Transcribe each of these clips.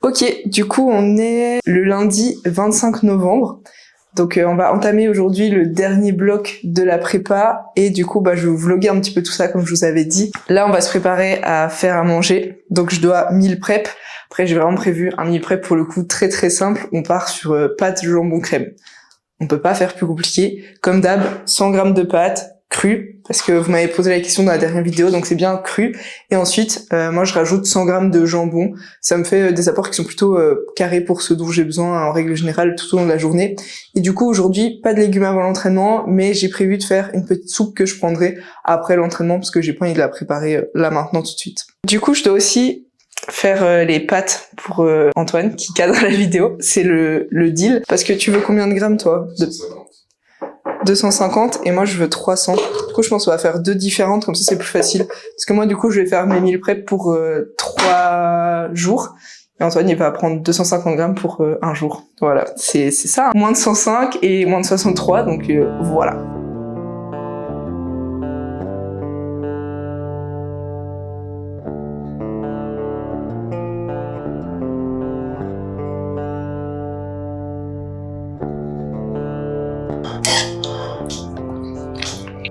Ok, du coup on est le lundi 25 novembre. Donc on va entamer aujourd'hui le dernier bloc de la prépa et du coup je vais vous vlogger un petit peu tout ça comme je vous avais dit. Là on va se préparer à faire à manger, donc je dois meal prep. Après j'ai vraiment prévu un meal prep pour le coup très très simple. On part sur pâtes jambon crème. On peut pas faire plus compliqué. Comme d'hab, 100 grammes de pâtes crues, parce que vous m'avez posé la question dans la dernière vidéo, donc c'est bien cru. Et ensuite, moi je rajoute 100 grammes de jambon. Ça me fait des apports qui sont plutôt carrés pour ce dont j'ai besoin en règle générale tout au long de la journée. Et du coup aujourd'hui, pas de légumes avant l'entraînement, mais j'ai prévu de faire une petite soupe que je prendrai après l'entraînement, parce que j'ai pas envie de la préparer là maintenant tout de suite. Du coup, je dois aussi faire les pâtes pour Antoine qui cadre la vidéo, c'est le deal. Parce que tu veux combien de grammes toi? 250 et moi je veux 300. Du coup je pense qu'on va faire deux différentes, comme ça c'est plus facile. Parce que moi du coup je vais faire mes meal prep pour 3 jours. Et Antoine il va prendre 250 grammes pour un jour. Voilà, c'est ça. Moins de 105 et moins de 63, donc voilà.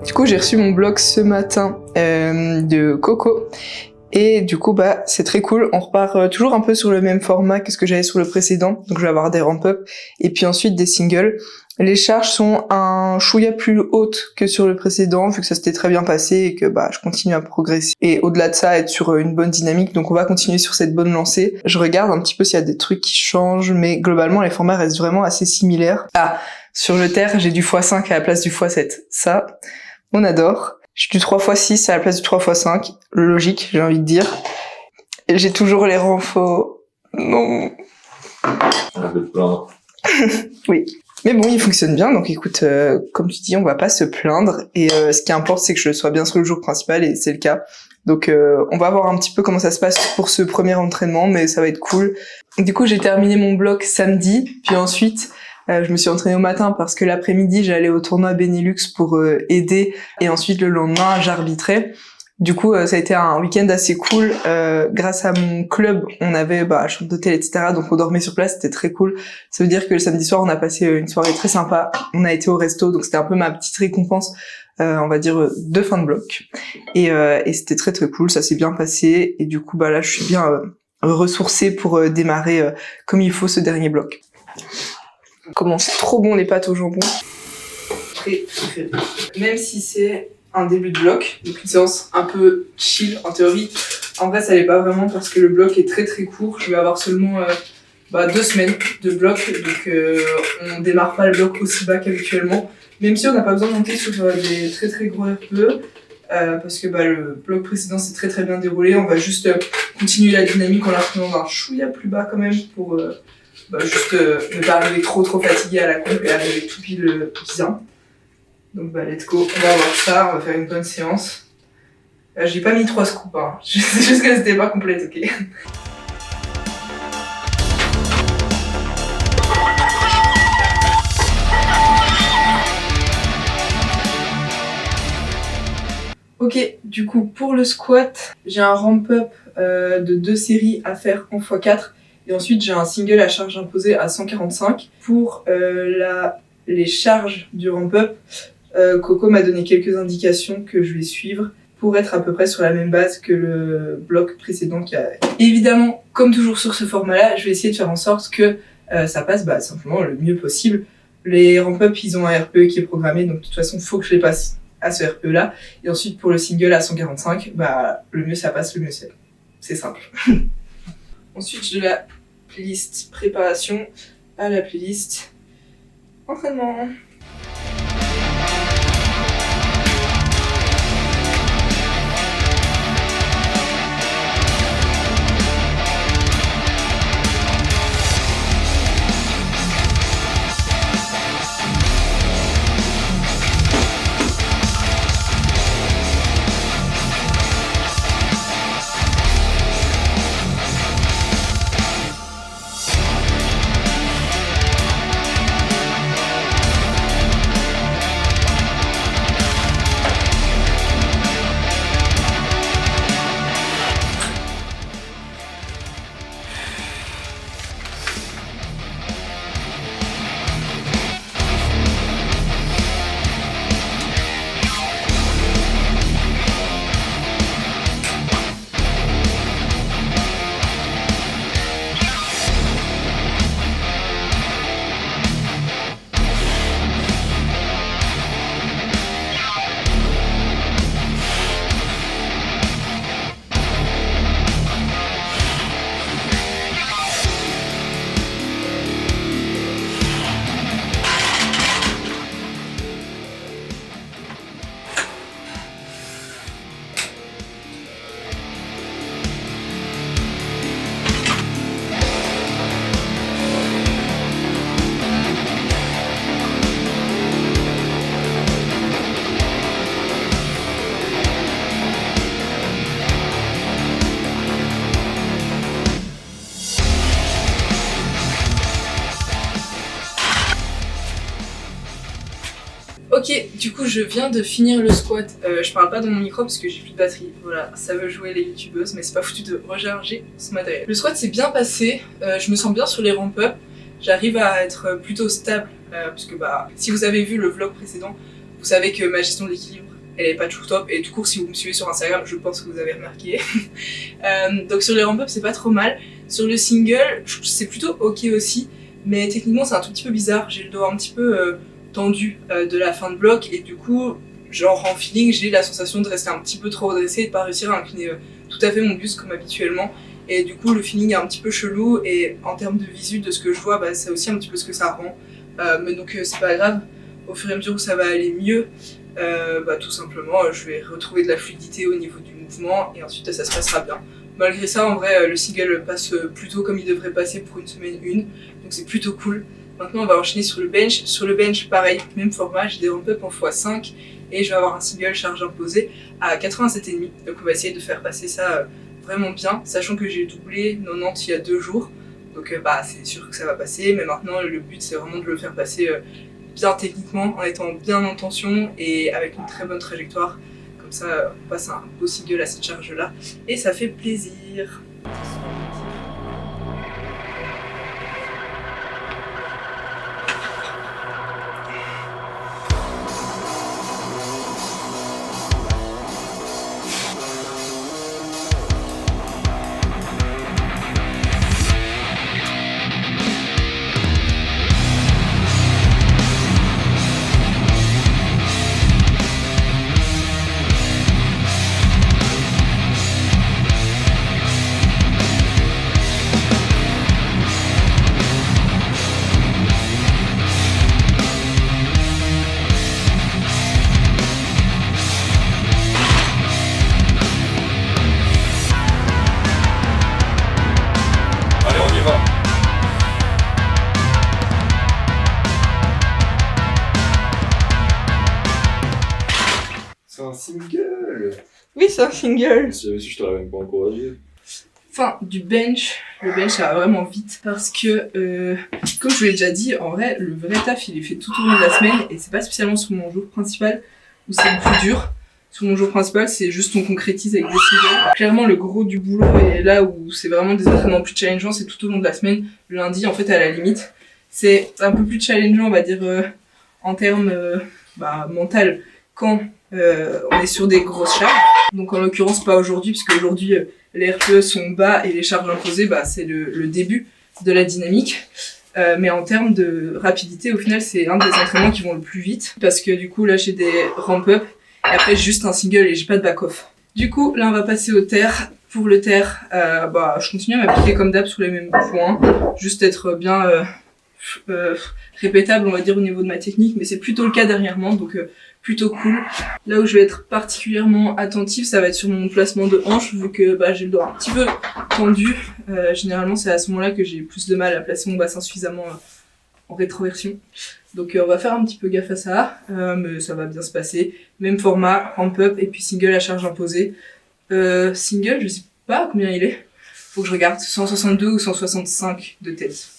Du coup, j'ai reçu mon blog ce matin de Coco et du coup, c'est très cool. On repart toujours un peu sur le même format que ce que j'avais sur le précédent. Donc, je vais avoir des ramp-up et puis ensuite des singles. Les charges sont un chouïa plus hautes que sur le précédent, vu que ça s'était très bien passé et que je continue à progresser. Et au-delà de ça, être sur une bonne dynamique. Donc, on va continuer sur cette bonne lancée. Je regarde un petit peu s'il y a des trucs qui changent, mais globalement, les formats restent vraiment assez similaires. Ah, sur le terre, j'ai du x5 à la place du x7. Ça, on adore. J'ai du 3x6 à la place du 3x5. Logique, j'ai envie de dire. Et j'ai toujours les renforts. Non. Oui. Mais bon, il fonctionne bien, donc écoute, comme tu dis, on va pas se plaindre. Et ce qui importe, c'est que je sois bien sur le jour principal, et c'est le cas. Donc on va voir un petit peu comment ça se passe pour ce premier entraînement, mais ça va être cool. Du coup, j'ai terminé mon bloc samedi, puis ensuite... je me suis entraînée au matin parce que l'après-midi, j'allais au tournoi Benelux pour aider. Et ensuite, le lendemain, j'arbitrais. Du coup, ça a été un week-end assez cool. Grâce à mon club, on avait chambre d'hôtel, etc. Donc, on dormait sur place, c'était très cool. Ça veut dire que le samedi soir, on a passé une soirée très sympa. On a été au resto, donc c'était un peu ma petite récompense, on va dire, de fin de bloc. Et c'était très très cool, ça s'est bien passé. Et du coup, là, je suis bien ressourcée pour démarrer comme il faut ce dernier bloc. Comment c'est trop bon les pâtes au jambon. Très préféré. Même si c'est un début de bloc, donc une séance un peu chill en théorie. En vrai ça l'est pas vraiment parce que le bloc est très très court. Je vais avoir seulement 2 semaines de bloc, donc on démarre pas le bloc aussi bas qu'habituellement. Même si on n'a pas besoin de monter sur des très très gros RPE. Parce que le bloc précédent s'est très très bien déroulé. On va juste continuer la dynamique en la prenant un chouïa plus bas quand même pour... juste ne pas arriver trop fatigué à la coupe et arriver tout pile bien. Donc let's go, on va voir ça, on va faire une bonne séance. J'ai pas mis 3 scoops, hein. C'est juste que c'était pas complète, ok. Ok, du coup pour le squat, j'ai un ramp-up de 2 séries à faire en x4. Et ensuite, j'ai un single à charge imposée à 145. Pour les charges du ramp-up, Coco m'a donné quelques indications que je vais suivre pour être à peu près sur la même base que le bloc précédent qui a... Évidemment, comme toujours sur ce format-là, je vais essayer de faire en sorte que ça passe simplement le mieux possible. Les ramp-up, ils ont un RPE qui est programmé, donc de toute façon, il faut que je les passe à ce RPE-là. Et ensuite, pour le single à 145, le mieux ça passe, le mieux c'est. C'est simple. Ensuite, de la playlist préparation à la playlist entraînement. Ok, du coup je viens de finir le squat. Je parle pas dans mon micro parce que j'ai plus de batterie. Voilà, ça veut jouer les youtubeuses, mais c'est pas foutu de recharger ce matériel. Le squat s'est bien passé, je me sens bien sur les ramp-up. J'arrive à être plutôt stable, parce que si vous avez vu le vlog précédent, vous savez que ma gestion de l'équilibre, elle est pas toujours top. Et tout court, si vous me suivez sur Instagram, je pense que vous avez remarqué. Donc sur les ramp-up, c'est pas trop mal. Sur le single, c'est plutôt ok aussi, mais techniquement c'est un tout petit peu bizarre. J'ai le dos un petit peu tendu de la fin de bloc et du coup genre en feeling j'ai la sensation de rester un petit peu trop redressé et de pas réussir à incliner tout à fait mon buste comme habituellement et du coup le feeling est un petit peu chelou et en termes de visu de ce que je vois c'est aussi un petit peu ce que ça rend mais donc c'est pas grave, au fur et à mesure où ça va aller mieux tout simplement je vais retrouver de la fluidité au niveau du mouvement et ensuite ça se passera bien. Malgré ça en vrai le single passe plutôt comme il devrait passer pour une semaine 1 donc c'est plutôt cool. Maintenant, on va enchaîner sur le bench. Sur le bench, pareil, même format, j'ai des ramp-up en x5 et je vais avoir un single charge imposée à 87,5. Donc on va essayer de faire passer ça vraiment bien, sachant que j'ai doublé 90 il y a 2 jours. Donc c'est sûr que ça va passer, mais maintenant le but c'est vraiment de le faire passer bien techniquement, en étant bien en tension et avec une très bonne trajectoire. Comme ça, on passe un beau single à cette charge-là et ça fait plaisir. C'est un single. Oui, c'est un single. Si j'avais su, je t'aurais même pas encouragé. Fin du bench, le bench ça va vraiment vite parce que comme je vous l'ai déjà dit, en vrai le vrai taf il est fait tout au long de la semaine et c'est pas spécialement sur mon jour principal où c'est le plus dur. Sur mon jour principal c'est juste on concrétise avec des singles. Clairement le gros du boulot est là où c'est vraiment des entraînements plus challengeants, c'est tout au long de la semaine. Le lundi en fait à la limite c'est un peu plus challengeant on va dire en termes mental quand on est sur des grosses charges. Donc en l'occurrence pas aujourd'hui puisque aujourd'hui les RPE sont bas et les charges imposées c'est le début de la dynamique. Mais en termes de rapidité au final c'est un des entraînements qui vont le plus vite parce que du coup là j'ai des ramp-up et après j'ai juste un single et j'ai pas de back-off. Du coup là on va passer au terre. Pour le terre je continue à m'appliquer comme d'hab sur les mêmes points, juste être bien répétable on va dire au niveau de ma technique, mais c'est plutôt le cas dernièrement donc plutôt cool. Là où je vais être particulièrement attentive, ça va être sur mon placement de hanche, vu que j'ai le dos un petit peu tendu. Généralement, c'est à ce moment-là que j'ai plus de mal à placer mon bassin suffisamment en rétroversion. Donc on va faire un petit peu gaffe à ça, mais ça va bien se passer. Même format, ramp-up et puis single à charge imposée. Single, je sais pas combien il est. Faut que je regarde, 162 ou 165 de tête.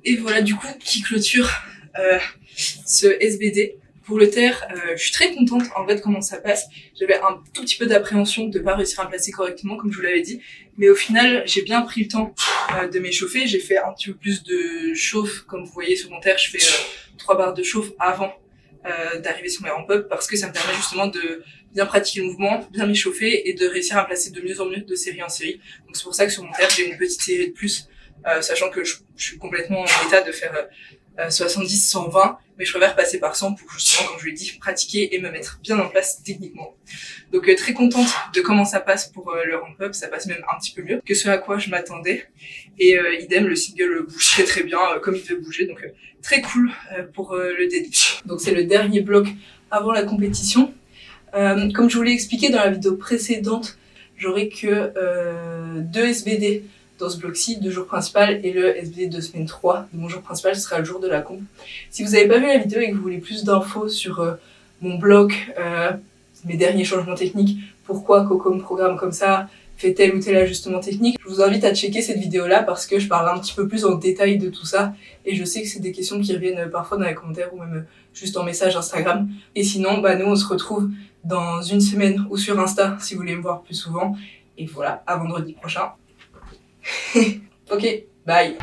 Et voilà du coup qui clôture ce SBD. Pour le terre, je suis très contente en fait de comment ça passe. J'avais un tout petit peu d'appréhension de pas réussir à me placer correctement comme je vous l'avais dit. Mais au final, j'ai bien pris le temps de m'échauffer. J'ai fait un petit peu plus de chauffe. Comme vous voyez sur mon terre, je fais 3 barres de chauffe avant d'arriver sur mes ramp-up parce que ça me permet justement de bien pratiquer le mouvement, bien m'échauffer et de réussir à me placer de mieux en mieux de série en série. Donc c'est pour ça que sur mon terre, j'ai une petite série de plus, sachant que je suis complètement en état de faire 70, 120, mais je préfère passer par 100 pour justement, comme je l'ai dit, pratiquer et me mettre bien en place techniquement. Donc très contente de comment ça passe pour le ramp-up, ça passe même un petit peu mieux que ce à quoi je m'attendais. Et idem, le single bouge très bien comme il devait bouger, donc très cool pour le début. Donc c'est le dernier bloc avant la compétition. Comme je vous l'ai expliqué dans la vidéo précédente, j'aurai que 2 SBD dans ce bloc-ci, 2 jours principal et le SBD de semaine 3 de mon jour principal, ce sera le jour de la comp. Si vous n'avez pas vu la vidéo et que vous voulez plus d'infos sur mon bloc, mes derniers changements techniques, pourquoi Coco me programme comme ça, fait tel ou tel ajustement technique, je vous invite à checker cette vidéo-là parce que je parle un petit peu plus en détail de tout ça et je sais que c'est des questions qui reviennent parfois dans les commentaires ou même juste en message Instagram. Et sinon, nous on se retrouve dans une semaine ou sur Insta si vous voulez me voir plus souvent. Et voilà, à vendredi prochain. Ok, bye.